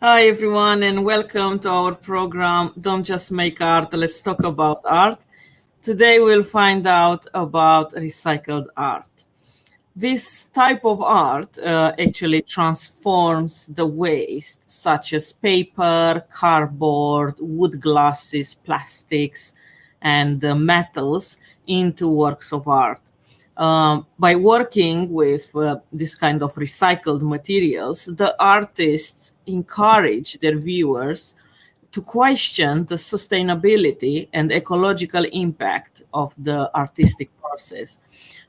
Hi, everyone, and welcome to our program, Don't Just Make Art, Let's Talk About Art. Today, we'll find out about recycled art. This type of art actually transforms the waste, such as paper, cardboard, wood glasses, plastics, and metals, into works of art. By working with this kind of recycled materials, the artists encourage their viewers to question the sustainability and ecological impact of the artistic process.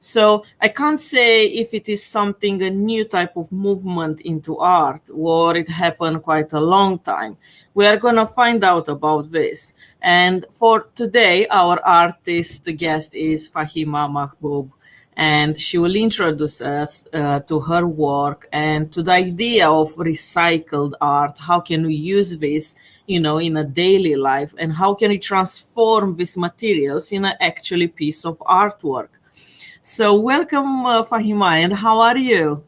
So I can't say if it is something, a new type of movement into art, or it happened quite a long time. We are going to find out about this. And for today, our artist guest is Fahima Mahbub, and she will introduce us to her work and to the idea of recycled art. How can we use this, in a daily life, and how can we transform these materials in an actually piece of artwork? So welcome, Fahima, and how are you?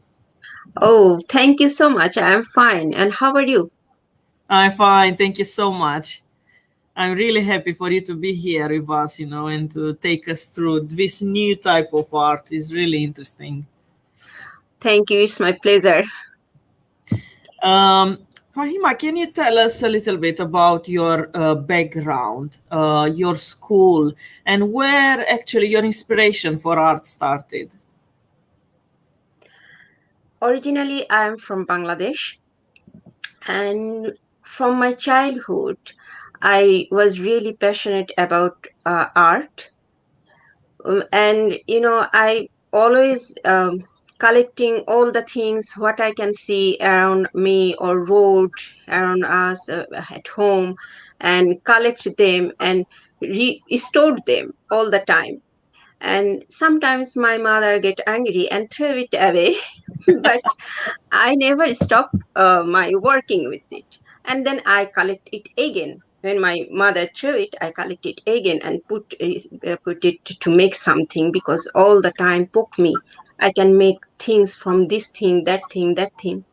Oh, thank you so much. I'm fine. And how are you? I'm fine, thank you so much. I'm really happy for you to be here with us, and to take us through this new type of art. Is really interesting. Thank you. It's my pleasure. Um, Fahima, can you tell us a little bit about your background, your school, and where actually your inspiration for art started? Originally, I'm from Bangladesh, and from my childhood, I was really passionate about art. I always collecting all the things what I can see around me or road around us at home, and collect them and stored them all the time. And sometimes my mother get angry and throw it away, but I never stop my working with it. And then I collect it again. When my mother threw it, I collect it again and put it to make something, because all the time poke me. I can make things from this thing, that thing, that thing.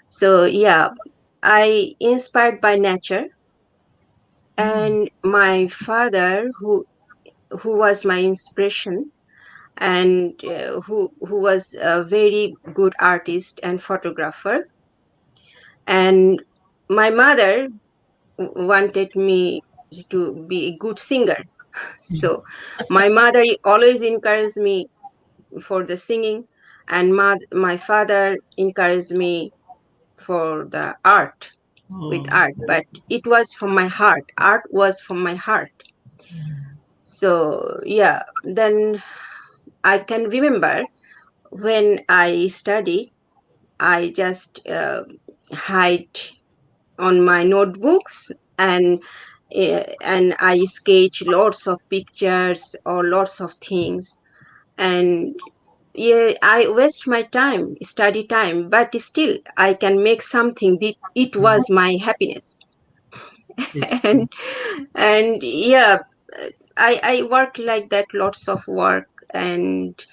So yeah, I inspired by nature, and my father, who was my inspiration, and who was a very good artist and photographer. And my mother wanted me to be a good singer. So my mother always encouraged me for the singing, and my father encouraged me for the art, with Oh, art. But it was from my heart. Art was from my heart. So yeah, then I can remember when I studied, I just hide on my notebooks, and I sketch lots of pictures or lots of things. And yeah, I waste my time, study time, but still I can make something that it was my happiness. it's and and yeah, I work like that, lots of work. And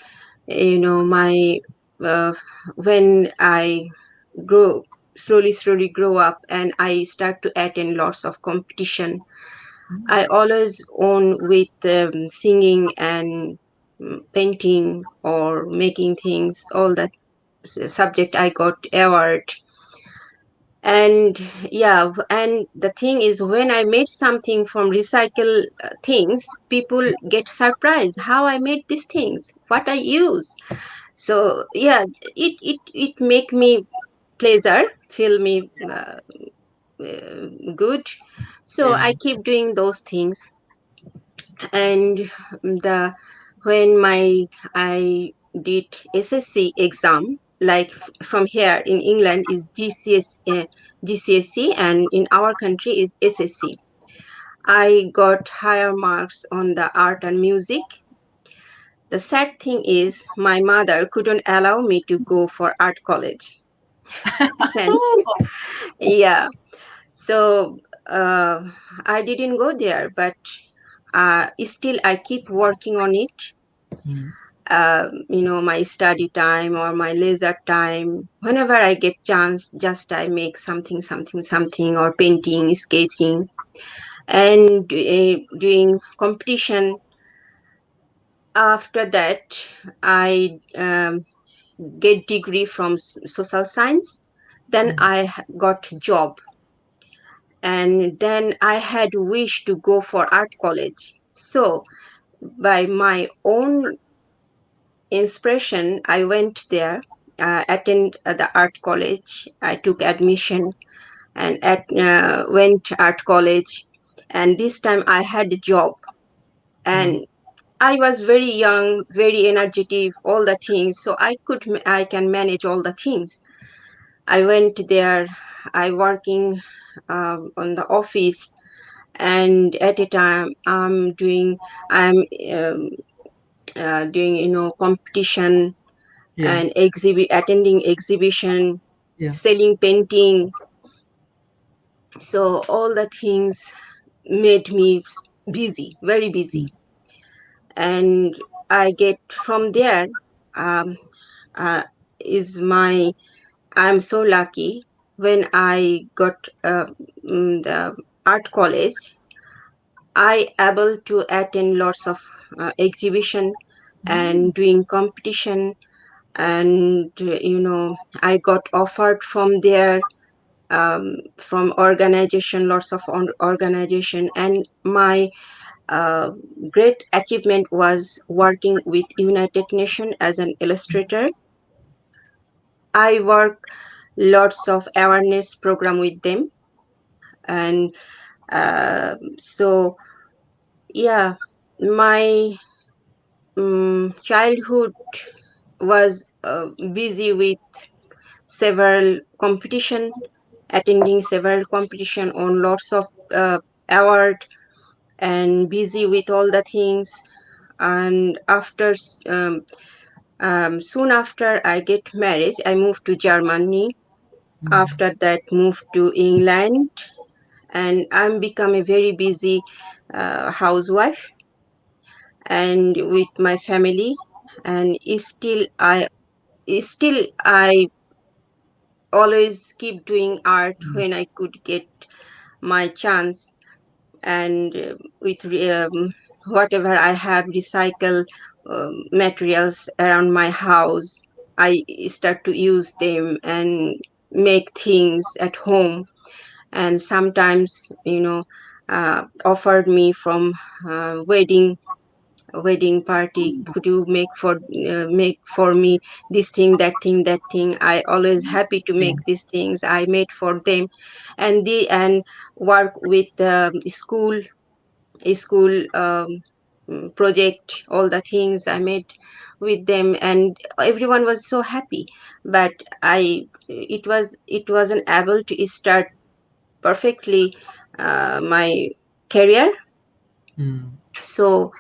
my uh, when I grow slowly grow up, and I start to attend lots of competition, I always own with singing and painting or making things, all that subject I got award. And yeah, and the thing is, when I made something from recycle things, people get surprised how I made these things, what I use. So yeah, it make me pleasure, feel me good. So yeah. I keep doing those things. And the when my I did SSC exam, like from here in England is GCSE, and in our country is SSC. I got higher marks on the art and music. The sad thing is my mother couldn't allow me to go for art college. And Oh, yeah, so I didn't go there, but still I keep working on it. my study time or my leisure time. Whenever I get chance, just I make something, or painting, sketching, and doing competition. After that, I get degree from social science. Then Mm, I got job, and then I had wish to go for art college. So by my own inspiration, I went there, attend the art college. I took admission and went art college, and this time I had a job, mm, and I was very young, very energetic, all the things. So I can manage all the things. I went there. I working on the office, and at a time I'm doing competition yeah, and attending exhibition, yes. selling painting. So all the things made me busy, very busy. Yes. And I get from there, um, uh, is my I'm so lucky. When I got the art college, I able to attend lots of exhibition and doing competition, and I got offered from there, from organization, lots of organization. And my uh, great achievement was working with United Nations as an illustrator. I work lots of awareness program with them. And so yeah, my childhood was busy with several competition, attending several competition on lots of award, and busy with all the things. And soon after I get married, I moved to Germany. Mm, After that, moved to England, and I'm become a very busy housewife and with my family. And still I always keep doing art mm, when I could get my chance. And with whatever I have recycle materials around my house, I start to use them and make things at home. And sometimes, offered me from wedding party, could you make for me this thing, that thing. I always happy to yeah. make these things I made for them. And work with school project, all the things I made with them, and everyone was so happy. But it wasn't able to start perfectly my career. Mm, So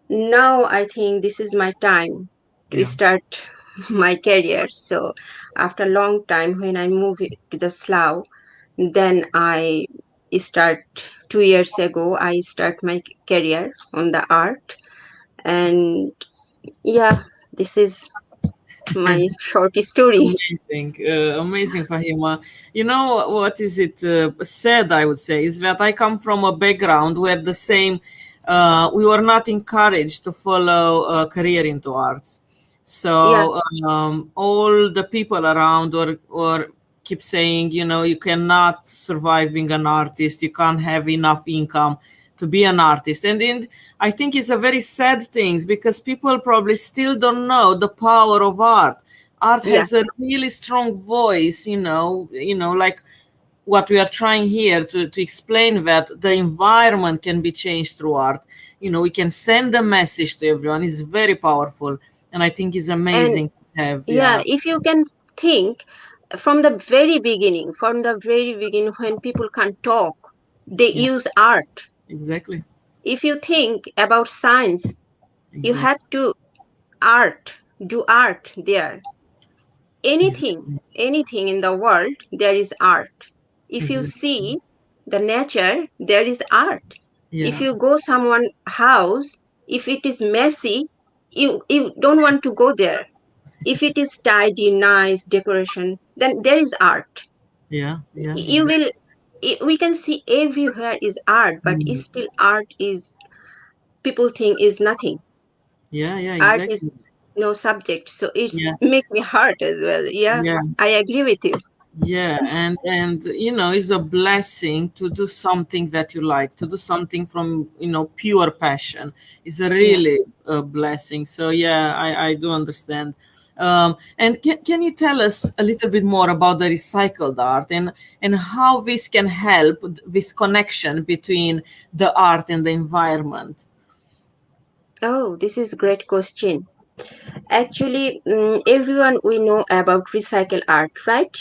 now I think this is my time to yeah. start my career. So after a long time, when I moved to the Slough, then I start 2 years ago. I start my career on the art, and yeah, this is my short story. Amazing, amazing, Fahima. You know what is it sad? I would say is that I come from a background where the same we were not encouraged to follow a career into arts. Yeah, So all the people around or keep saying, you know, you cannot survive being an artist. You can't have enough income to be an artist, and I think it's a very sad thing because people probably still don't know the power of art. Art yeah, has a really strong voice, like what we are trying here to explain, that the environment can be changed through art. We can send a message to everyone. It's very powerful, and I think it's and amazing to have. yeah, Yeah. if you can think from the very beginning, when people can talk, they Yes. use art. Exactly. If you think about science, you have Exactly. to art do art there. anything Exactly. anything in the world, there is art. If you Exactly. see the nature, there is art. If Yeah. you go someone house, if it is messy, You don't want to go there. If it is tidy, nice decoration, then there is art. Yeah, yeah, You will, we can see everywhere is art, but mm, still art is, people think is nothing. yeah, yeah, Art is exactly. no subject, so it's Yeah, make me hurt as well. Yeah, yeah. I agree with you. Yeah, and it's a blessing to do something that you like, to do something from pure passion. Is a Yeah. really a blessing. So yeah, I do understand. And can you tell us a little bit more about the recycled art and how this can help this connection between the art and the environment? Oh, this is great question. Actually, everyone we know about recycle art, right?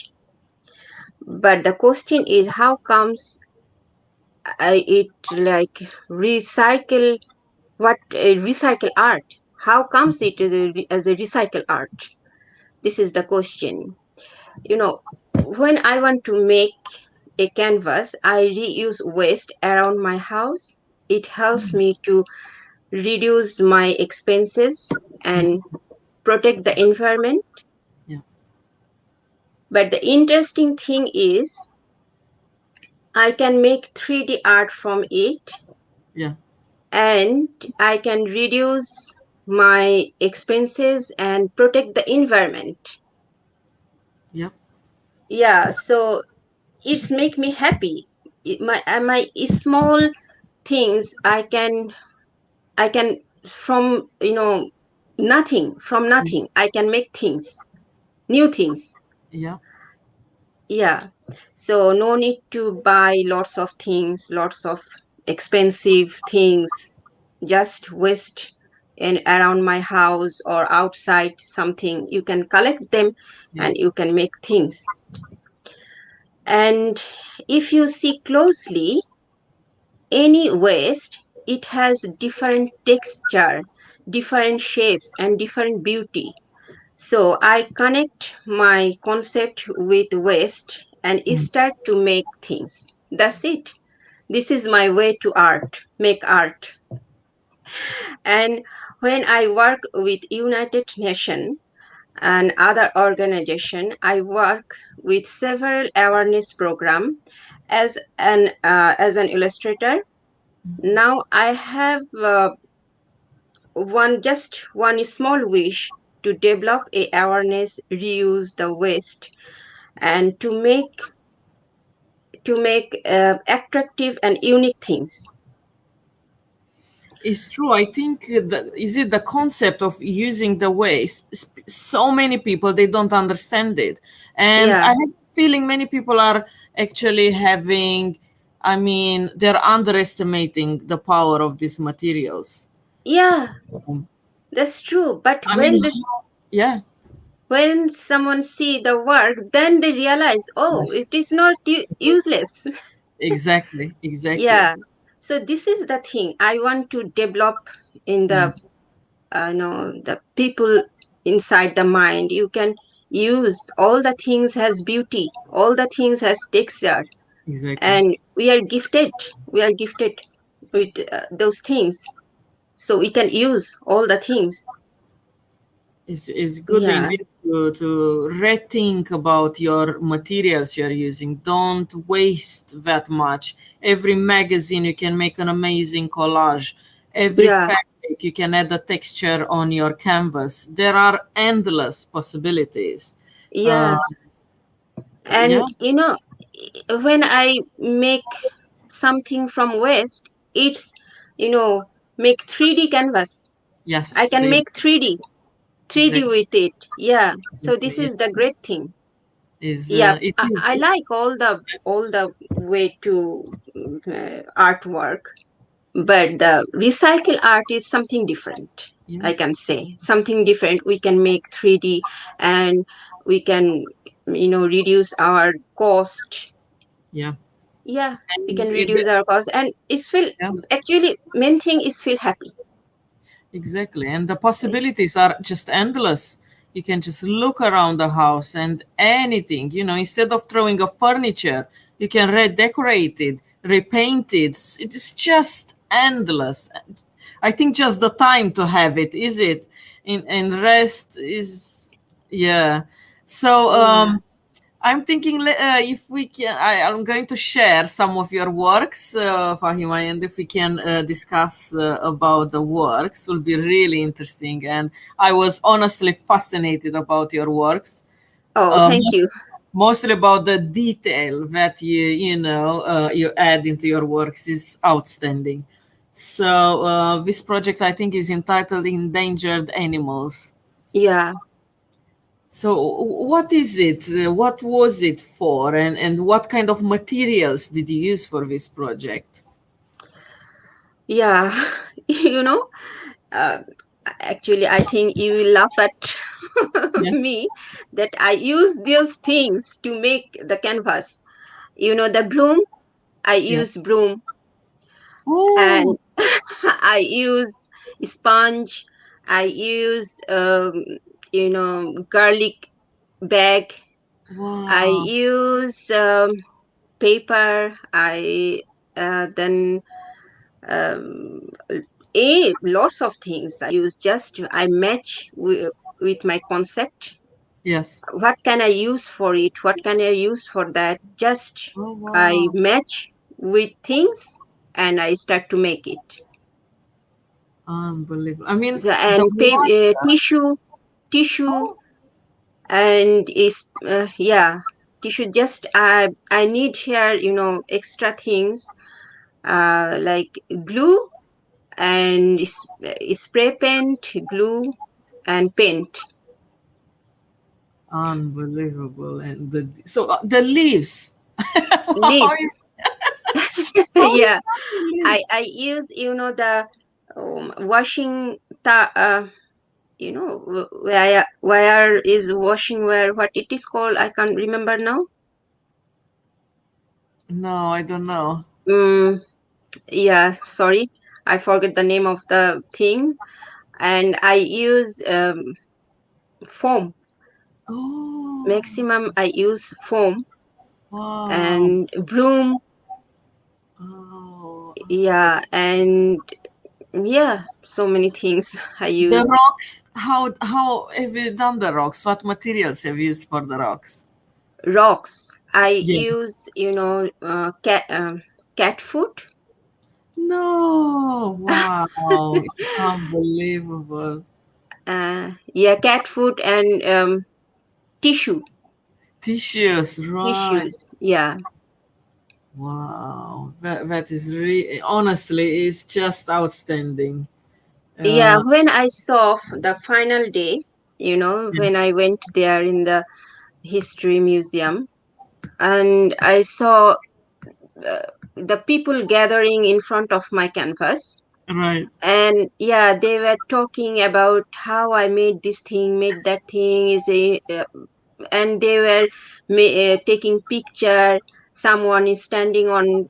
But the question is, how comes it like recycle, what recycle art? How comes it as a recycle art? This is the question. You know, when I want to make a canvas, I reuse waste around my house. It helps me to reduce my expenses and protect the environment. Yeah, But the interesting thing is, I can make 3D art from it, yeah, and I can reduce my expenses and protect the environment. yeah, Yeah, so it's make me happy. My small things I can from nothing, from nothing I can make things, new things. yeah, Yeah. So no need to buy lots of things, lots of expensive things, just waste in around my house or outside something. You can collect them yeah, and you can make things. And if you see closely, any waste, it has different texture, different shapes, and different beauty. So I connect my concept with waste and mm, start to make things. That's it. This is my way to art, make art. And when I work with United Nations and other organization, I work with several awareness program as an illustrator. Now I have one small wish to develop a awareness, reuse the waste, and to make attractive and unique things. it's true. I think is it the concept of using the waste. So many people they don't understand it, and I Yeah, have a feeling many people are actually having. I mean, they're underestimating the power of these materials. yeah, Um, that's true. But I mean, yeah, when someone see the work, then they realize, oh, it yes, is not useless. exactly, exactly. Yeah. So this is the thing I want to develop in Mm, the people inside the mind. You can use all the things has beauty, all the things has texture, exactly. and we are gifted with those things, so we can use all the things. It's good Yeah, indeed to rethink about your materials you're using. Don't waste that much. Every magazine you can make an amazing collage. Every yeah, fabric you can add a texture on your canvas. There are endless possibilities. Uh, yeah. yeah. And when I make something from waste, it's you know make 3D canvas. I Yes. can make 3D Exactly. with it. Yeah, so this Exactly. is the great thing. Is Yeah, it is. I like all the way to artwork, but the recycle art is something different. Yeah. I can say something different. We can make 3D, and we can reduce our cost. Yeah. Yeah, we can And reduce our cost, and it's feel, yeah. actually main thing is feel happy. Exactly. And the possibilities are just endless. You can just look around the house and anything, instead of throwing a furniture, you can redecorate it, repaint it. It is just endless. I think just the time to have it, is it? in rest is, yeah. So Yeah. I'm thinking if we can, I'm going to share some of your works, Fahima, and if we can discuss about the works, will be really interesting. And I was honestly fascinated about your works, Oh, thank most, you. mostly about the detail that you add into your works is outstanding. So this project, I think, is entitled "Endangered Animals." Yeah. So, what is it? What was it for? And what kind of materials did you use for this project? Yeah. you know, uh, actually, I think you will laugh at Yeah. me that I use those things to make the canvas. The broom, I Yeah. use broom, Oh, and I use sponge, I use garlic bag, I wow. use paper, I then um, lots of things I use. Just I match with my concept. Yes. What can I use for it? What can I use for that? Just Oh, I wow. match with things and I start to make it. Unbelievable. I mean, So, the and water. tissue, Oh, and is yeah, tissue. Just I need here, extra things like glue and spray paint, glue and paint. unbelievable. And the leaves. How Leaves. is how is Yeah, that the I leaves? I use the washing where is washing where, what it is called, I can't remember now. No, I don't know. mm, yeah, sorry, I forget the name of the thing. And I use foam. Oh, Maximum I use foam wow. and broom. Oh, Yeah, and yeah, so many things I the use. rocks, how have you done the rocks? What materials have you used for the rocks? Rocks, I Yeah. use cat food. No, wow, it's unbelievable. Yeah, cat food and tissue Tissues, right? tissues. Yeah. Wow, that is really, honestly, is just outstanding. Yeah, Uh, when I saw the final day, yeah, when I went there in the history museum, and I saw uh, the people gathering in front of my canvas. right. And yeah, they were talking about how I made this thing, made that thing, and they were taking picture. Someone is standing on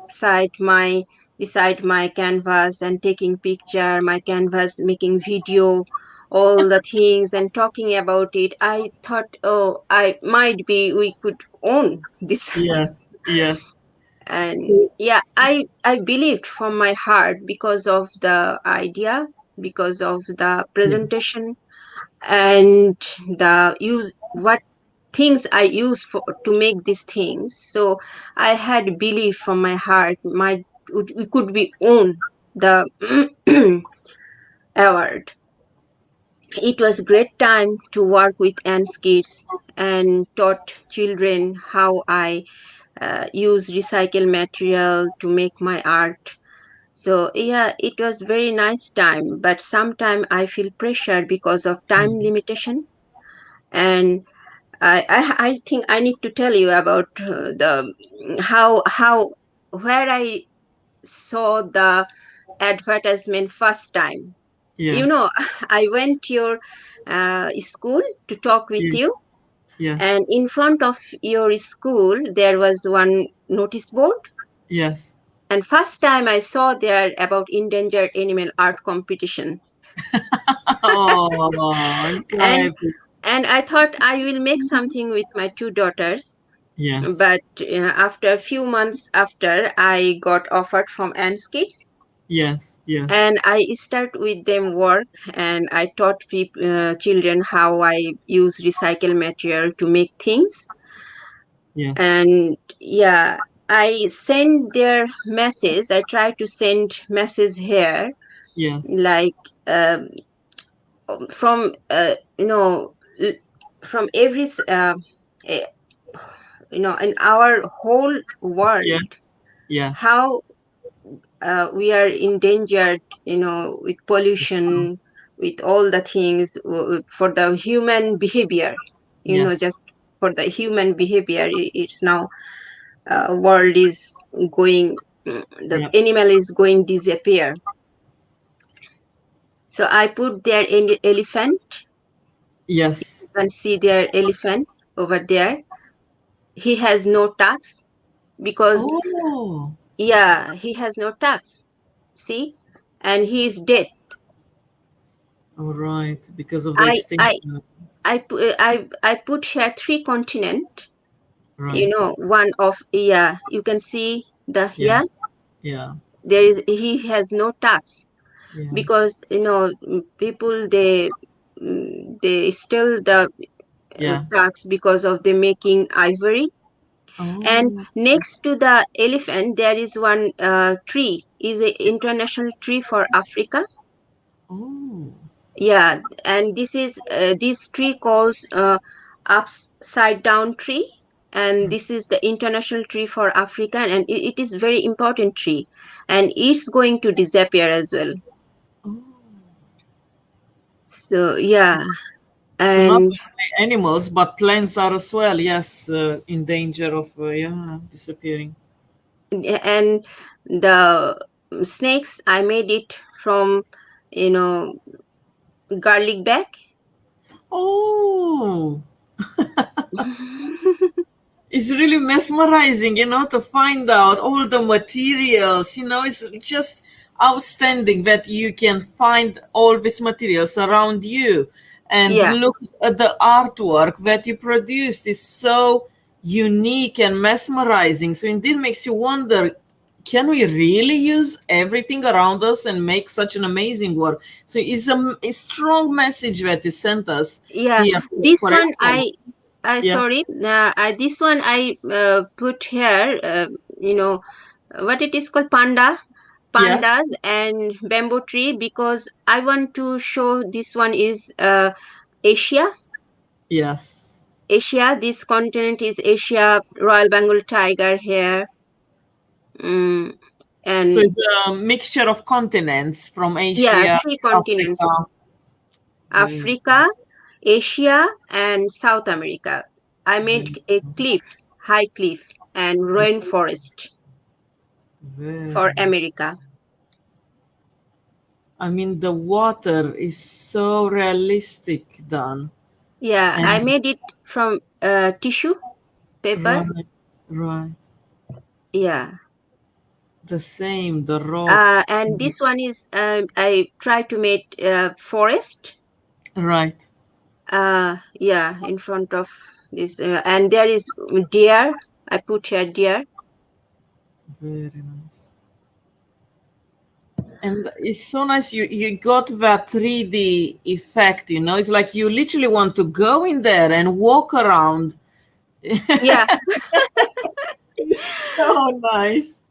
side my beside my canvas and taking picture my canvas, making video, all the things and talking about it. I thought, oh, I might be we could own this. Yes, yes. And So, yeah, I believed from my heart because of the idea, because of the yeah, presentation, and the use what things I use for to make these things. So I had belief from my heart. We could be own the award. It was great time to work with ants kids and taught children how I use recycled material to make my art. So yeah, it was very nice time. But sometimes I feel pressure because of time limitation. And I think I need to tell you about the how where I saw the advertisement first time. You yes, know, I went to your school to talk with yes, you, yes, and in front of your school there was one notice board. yes. And first time I saw there about endangered animal art competition. Oh, I'm so and happy. and I thought I will make something with my two daughters. Yes, But after a few months after, I got offered from ants kids. Yes, yes, and I start with them work, and I taught children how I use recycled material to make things. yes, And yeah, I send their message. I try to send message here, yes, like um, from l- from eh, in our whole yeah, world, yes. how we are endangered, with It's true. pollution, with all the things, for the human behavior, Yes, just for the human behavior. It's now, world is going, the yeah, animal is going disappear. So I put their elephant. You yes. can see their elephant over there. He has no tax, because Oh, yeah, he has no tax. See, and he is dead. all right. Because of the I I extinction. I put here three continent. Right. One of, yeah, you can see the here. Yes. Yeah. He has no tax, Yes. because people, they steal the Yeah. tax because of the making ivory. And Oh, next to the elephant, there is one tree, is a international tree for Africa. oh, Yeah, and this tree calls upside down tree, and this is the international tree for Africa, and it is very important tree, and it's going to disappear as well. oh. So yeah, So not and only animals, but plants are as well. Yes, in danger of yeah disappearing. and the snakes, I made it from, you know garlic back. Oh, it's really mesmerizing, to find out all the materials. It's just outstanding that you can find all these materials around you and Yeah, look at the artwork that you produced is so unique and mesmerizing. So indeed makes you wonder, can we really use everything around us and make such an amazing work? So it's a strong message that you sent us yeah. here This for one everyone. Yeah. sorry, this one I put here, what it is called, Yeah. pandas and bamboo tree, because I want to show this one is Asia. Yes. Asia, this continent is Asia. Royal Bengal tiger here. mm, So and it's a mixture of continents from yeah, Asia, three continents: Africa. Very, Africa, Asia, and South America. I made very, a cliff, high cliff, and rainforest very. for America. I mean, the water is so realistic done. Yeah, I And made it from tissue paper. right, right. Yeah. The same, the rocks. And this one is, I try to make forest. Right. Yeah, in front of this, and there is deer. I put here deer. Very nice. And it's so nice you got that 3D effect, It's like you literally want to go in there and walk around. Yeah, It's so nice.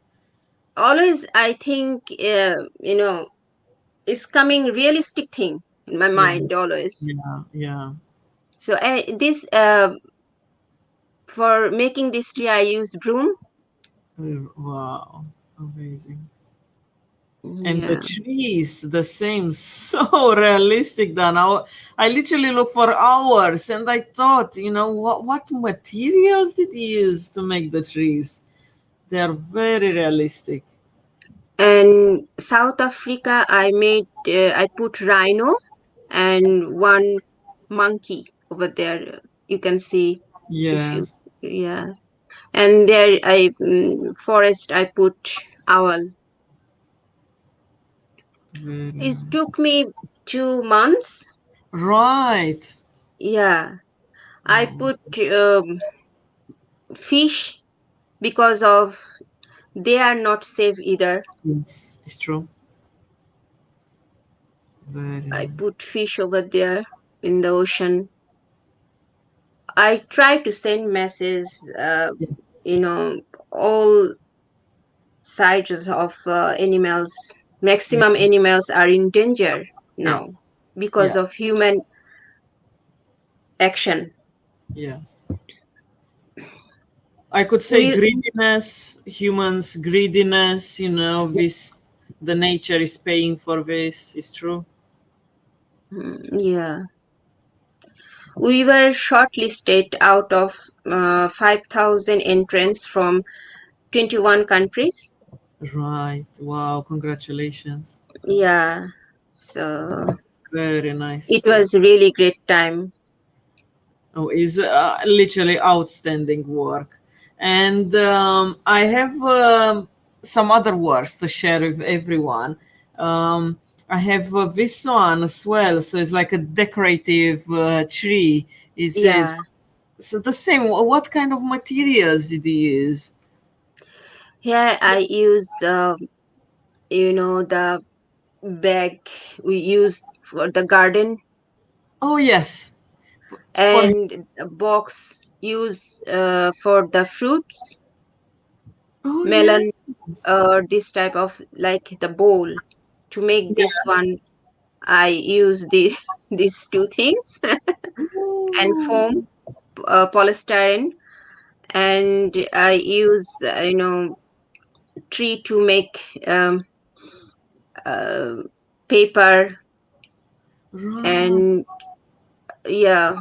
always I think, it's coming realistic thing in my Yeah, mind always. yeah, yeah. So this for making this tree, I use broom. Wow, amazing. And the Yeah, trees, the same, so realistic. Then I literally look for hours, and I thought, what materials did he use to make the trees? They are very realistic. and South Africa, I put rhino and one monkey over there. You can see, if you, Yes, yeah. And there, forest, I put owl. very It nice. took me 2 months. Right. Yeah, I Oh, put fish, because of they are not safe either. yes, it's true. Very I nice. put fish over there in the ocean. I try to send messages, Yes. you know, all sizes of animals. Maximum Mhm. animals are in danger Yeah. now because Yeah. of human action. Yes. I could say We, greediness, humans' greediness, this the nature is paying for this, is true. yeah, we were shortlisted out of 5,000 entrants from 21 countries. Right. Wow. Congratulations. Yeah, so Very it nice. was really great time. Oh, is literally outstanding work. And I have some other words to share with everyone. I have this one as well. So it's like a decorative tree. Is it? Yeah, So the same. What kind of materials did you use? here I use, the bag we use for the garden, Oh yes, for and a box use for the fruits, oh melon, yes, or this type of like the bowl. To make this yeah. one, I use the these two things and foam, Ooh, polystyrene, and I use tree to make uh, paper, right. and yeah,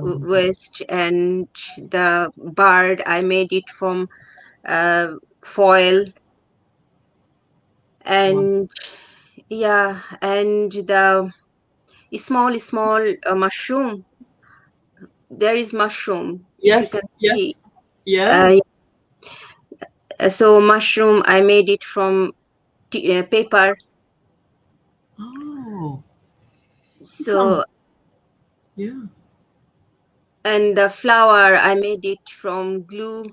waste, and the bird I made it from uh, foil, Wow. and yeah, and the small mushroom. There is mushroom, if you can Yes, see. yes, yeah. uh, so mushroom I made it from paper. Oh, some So, yeah. and the flower I made it from glue.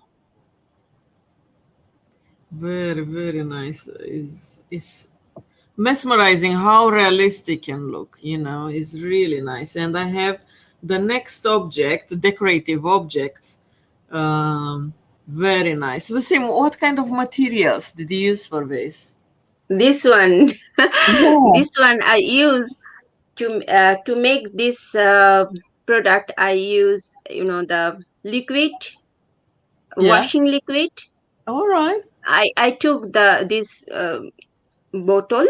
Very, very nice. Is mesmerizing how realistic can look, is really nice. And I have the next object, decorative objects. Um, very nice. The same, what kind of materials did you use for this? This one, Yeah, this one I use to make this product. I use the liquid, yeah. washing liquid. All right. I took this bottle,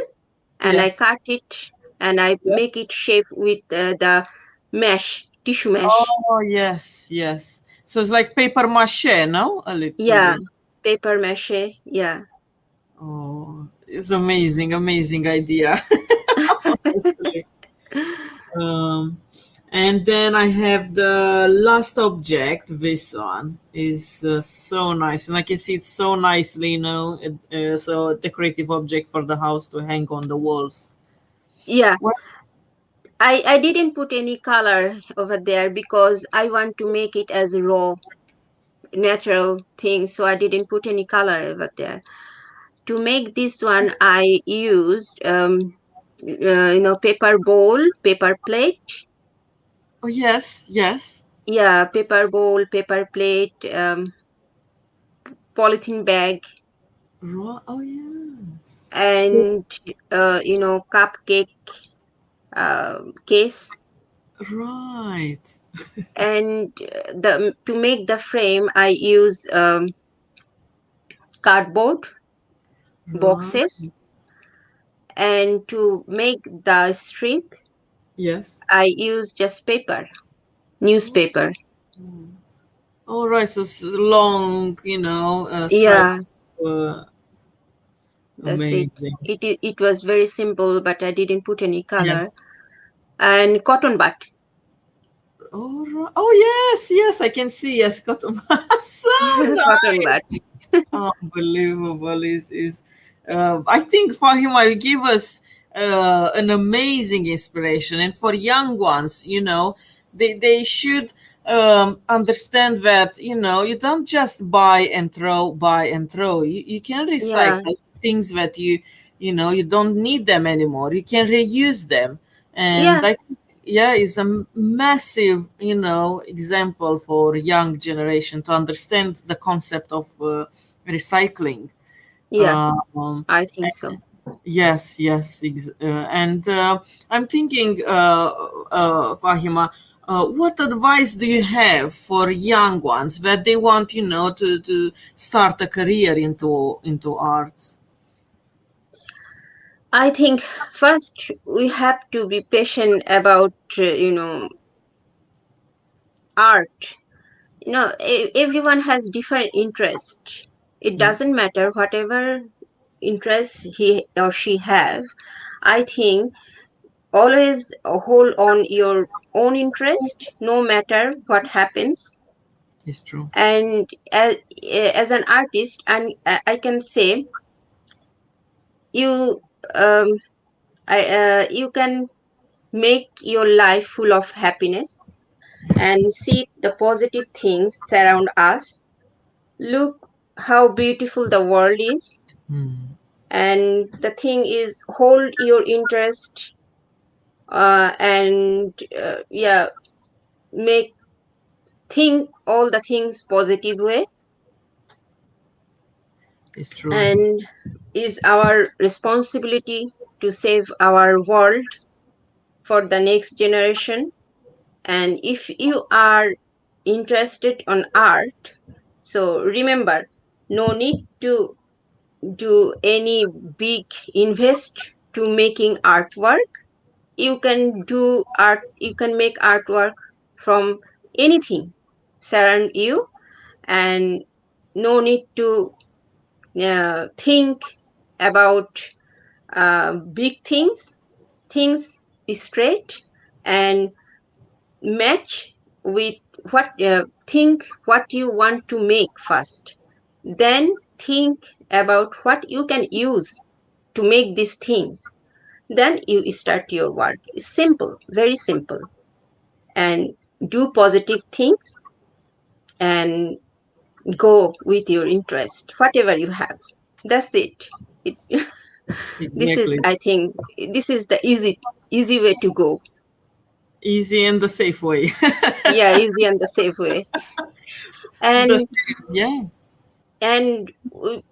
and I Yes. cut it, and I Yeah. make it shape with the mesh, tissue mesh. Oh, yes, yes. So it's like paper mache, no? A little Yeah, bit. paper mache. Yeah. Oh, it's amazing, amazing idea. Honestly. Um, and then I have the last object. This one is so nice, and I can see it so nicely. So a decorative object for the house to hang on the walls. Yeah, What? I didn't put any color over there because I want to make it as a raw, natural thing. So I didn't put any color over there. To make this one, I used paper bowl, paper plate. Oh yes, yes. Yeah, paper bowl, paper plate, polythene bag, Oh yes. and cupcake case. Right. And the to make the frame, I use cardboard Right. boxes, and to make the strip, Yes. I use just paper, Oh, newspaper. all right. So long, Yeah, stripes. Uh, that's it. Amazing. It was very simple, but I didn't put any color. Yes. And cotton bud. All right. Oh yes, yes, I can see. Yes, cotton. So Cotton bud. nice. Unbelievable. Is I think Fahima, you give us an amazing inspiration, and for young ones, they should understand that you don't just buy and throw, buy and throw. You can Yeah, recycle things that You don't need them anymore, you can reuse them. And Yeah, I think, yeah, it's a massive, example for young generation to understand the concept of recycling. yeah, um, I think so. yes, yes, and I'm thinking, Fahima, what advice do you have for young ones that they want, to start a career into arts? I think first we have to be patient about, art. Everyone has different interests. It Yeah, doesn't matter whatever interests he or she have. I think always hold on your own interest no matter what happens. it's true. And as an artist, and I can say you um, you can make your life full of happiness and see the positive things surround us. Look how beautiful the world is. Hmm. And the thing is, hold your interest, and yeah, make think all the things positive way. It's true. And is our responsibility to save our world for the next generation. And if you are interested on art, so remember, no need to do any big invest to making artwork. You can do art, you can make artwork from anything surround you. And no need to think about big things straight, and match with what think what you want to make first, then think about what you can use to make these things, then you start your work. It's simple, very simple. And do positive things and go with your interest whatever you have. That's it. This is, Exactly. I think, this is the easy way to go. Easy and the safe way. Yeah, easy and the safe way. the and yeah, and we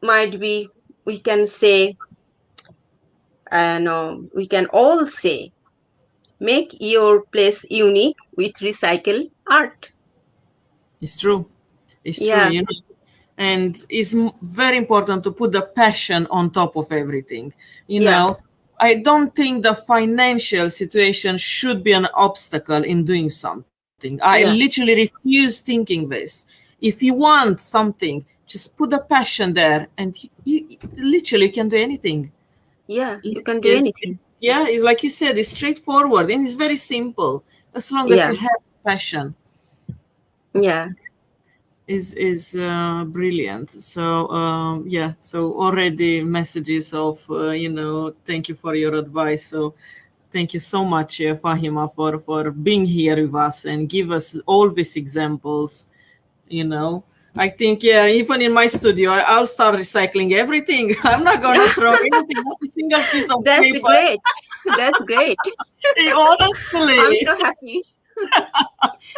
might be, we can say, no, we can all say, make your place unique with recycle art. it's true. It's true. Yeah, And it's very important to put the passion on top of everything. you yeah, know I don't think the financial situation should be an obstacle in doing something. I yeah, literally refuse thinking this. If you want something, just put the passion there, and you literally can do anything. yeah, you can do Is anything. Yeah, it's like you said, it's straightforward and it's very simple, as long as Yeah, you have passion. yeah. Is brilliant. So yeah, so already messages of thank you for your advice. So thank you so much, Fahima, for being here with us and give us all these examples. you know I think, yeah, even in my studio, I'll start recycling everything. I'm not gonna throw anything, not a single piece of That's paper. great. That's great. I'm Honestly. so happy.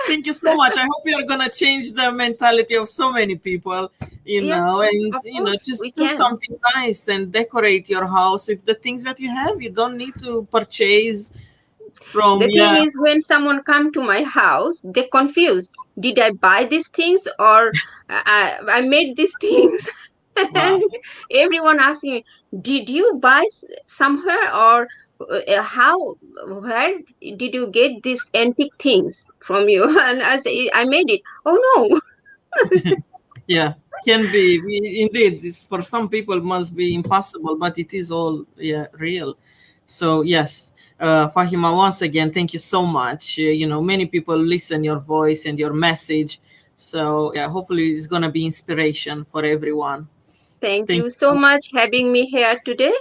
Thank you so much. I hope we are gonna change the mentality of so many people, Yeah, and of course just we do can. something nice and decorate your house with the things that you have. You don't need to purchase from, The thing yeah. is, when someone come to my house, they confused. Did I buy these things, or I made these things? Wow. And everyone asking me, did you buy somewhere, or how, where did you get these antique things from you? And I say, I made it. Oh no. Yeah, can be. Indeed, this for some people must be impossible, but it is all, yeah, real. So yes, Fahima, once again, thank you so much. Many people listen your voice and your message. So yeah, hopefully it's gonna be inspiration for everyone. Thank Thank you you. so much having me here today,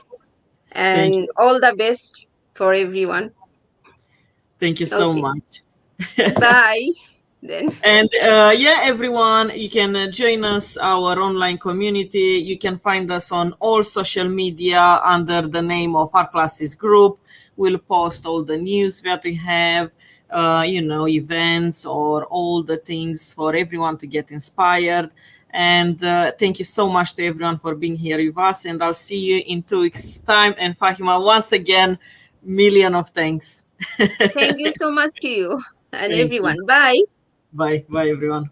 Thank and you. all the best, for everyone. Thank you so Okay. much. Bye. then. And yeah, everyone, you can join us, our online community. You can find us on all social media under the name of Our Classes Group. We'll post all the news that we have, events or all the things for everyone to get inspired. And thank you so much to everyone for being here with us. And I'll see you in 2 weeks' time. And Fahima, once again, million of thanks. Thank you so much to you and Thank you. everyone. Bye. Bye. Bye, everyone.